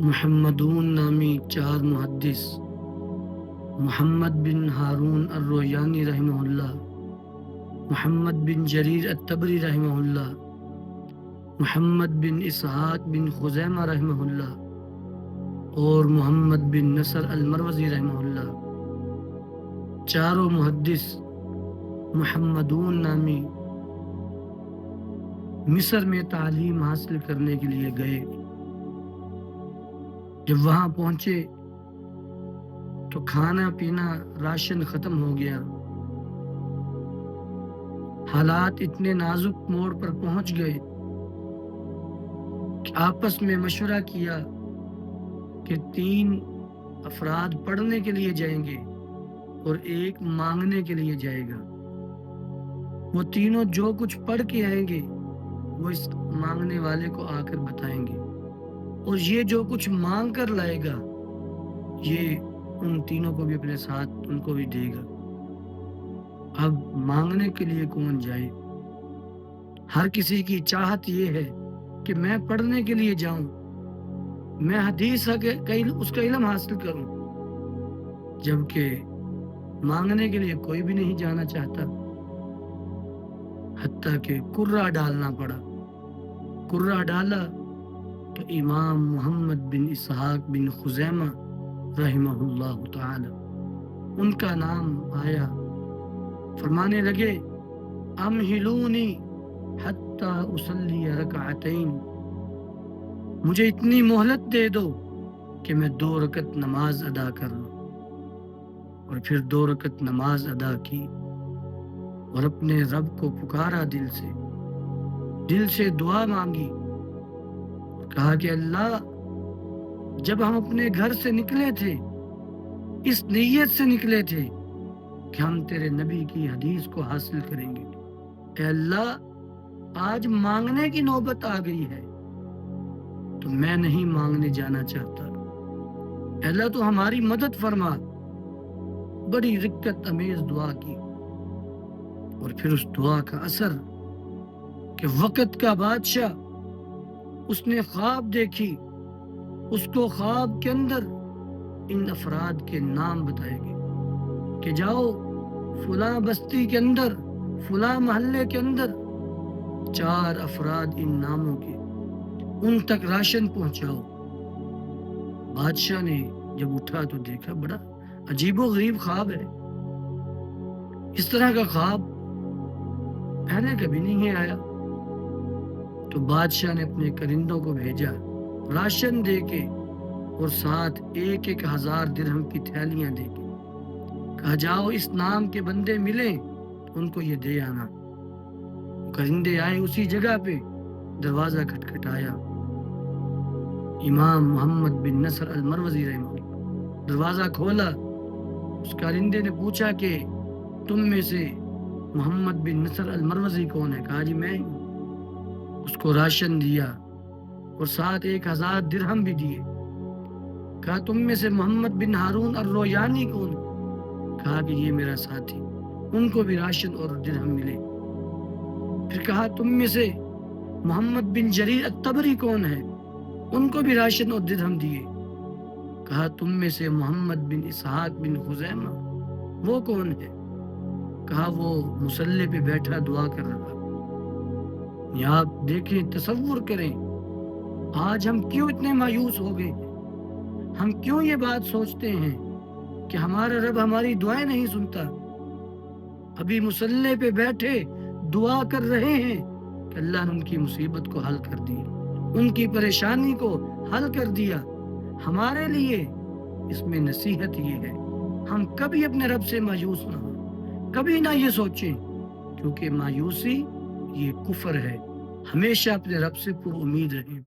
محمدون نامی چار محدث محمد بن ہارون الرویانی رحمہ اللہ، محمد بن جریر الطبری رحمہ اللہ، محمد بن اسحاق بن خزیمہ رحمہ اللہ اور محمد بن نصر المروزی رحمہ اللہ، چاروں محدث محمدون نامی مصر میں تعلیم حاصل کرنے کے لیے گئے۔ جب وہاں پہنچے تو کھانا پینا راشن ختم ہو گیا۔ حالات اتنے نازک موڑ پر پہنچ گئے کہ آپس میں مشورہ کیا کہ 3 افراد پڑھنے کے لیے جائیں گے اور ایک مانگنے کے لیے جائے گا۔ وہ تینوں جو کچھ پڑھ کے آئیں گے وہ اس مانگنے والے کو آ کر بتائیں گے، اور یہ جو کچھ مانگ کر لائے گا یہ ان تینوں کو بھی اپنے ساتھ ان کو بھی دے گا۔ اب مانگنے کے لیے کون جائے؟ ہر کسی کی چاہت یہ ہے کہ میں پڑھنے کے لیے جاؤں، میں حدیث اس کا علم حاصل کروں، جبکہ مانگنے کے لیے کوئی بھی نہیں جانا چاہتا، حتیٰ کہ کرہ ڈالنا پڑا۔ کرہ ڈالا تو امام محمد بن اسحاق بن خزیمہ رحمہ اللہ تعالی ان کا نام آیا۔ فرمانے لگے امہلونی حتی اصلی رکعتین، مجھے اتنی مہلت دے دو کہ میں 2 رکعت نماز ادا کر لوں۔ اور پھر 2 رکعت نماز ادا کی اور اپنے رب کو پکارا، دل سے دعا مانگی، کہا کہ اللہ، جب ہم اپنے گھر سے نکلے تھے اس نیت سے نکلے تھے کہ ہم تیرے نبی کی حدیث کو حاصل کریں گے، اے اللہ آج مانگنے کی نوبت آ گئی ہے تو میں نہیں مانگنے جانا چاہتا، اے اللہ تو ہماری مدد فرما۔ بڑی رقت امیز دعا کی، اور پھر اس دعا کا اثر کہ وقت کا بادشاہ اس نے خواب دیکھی، اس کو خواب کے اندر ان افراد کے نام بتائے گئے کہ جاؤ فلاں بستی کے اندر، فلاں محلے کے اندر 4 افراد ان ناموں کے، ان تک راشن پہنچاؤ۔ بادشاہ نے جب اٹھا تو دیکھا بڑا عجیب و غریب خواب ہے، اس طرح کا خواب پہلے کبھی نہیں آیا۔ تو بادشاہ نے اپنے کرندوں کو بھیجا راشن دے کے، اور ساتھ 1,000 درہم کی تھیلیاں دے کے، کہا جاؤ اس نام کے بندے ملیں ان کو یہ دے آنا۔ کرندے آئے اسی جگہ پہ، دروازہ کھٹکھٹایا، امام محمد بن نصر المروزی رحمہ اللہ، دروازہ کھولا، اس کرندے نے پوچھا کہ تم میں سے محمد بن نصر المروزی کون ہے؟ کہا جی میں ہوں۔ اس کو راشن دیا اور ساتھ 1,000 درہم بھی دیے۔ کہا تم میں سے محمد بن ہارون الرویانی کون ہے؟ کہا کہ یہ میرا ساتھی، ان کو بھی راشن اور درہم ملے۔ پھر کہا تم میں سے محمد بن جریر الطبری کون ہے؟ ان کو بھی راشن اور درہم دیے۔ کہا تم میں سے محمد بن اسحاق بن خزیمہ وہ کون ہے؟ کہا وہ مصلی پہ بیٹھا دعا کر رہا۔ یا آپ دیکھیں، تصور کریں آج ہم کیوں اتنے مایوس ہو گئے، ہم کیوں یہ بات سوچتے ہیں کہ ہمارا رب ہماری دعائیں نہیں سنتا۔ ابھی مصلی پہ بیٹھے دعا کر رہے ہیں کہ اللہ نے ان کی مصیبت کو حل کر دیا، ان کی پریشانی کو حل کر دیا۔ ہمارے لیے اس میں نصیحت یہ ہے، ہم کبھی اپنے رب سے مایوس نہ ہوں، کبھی نہ یہ سوچیں، کیونکہ مایوسی یہ کفر ہے۔ ہمیشہ اپنے رب سے پر امید رہیں۔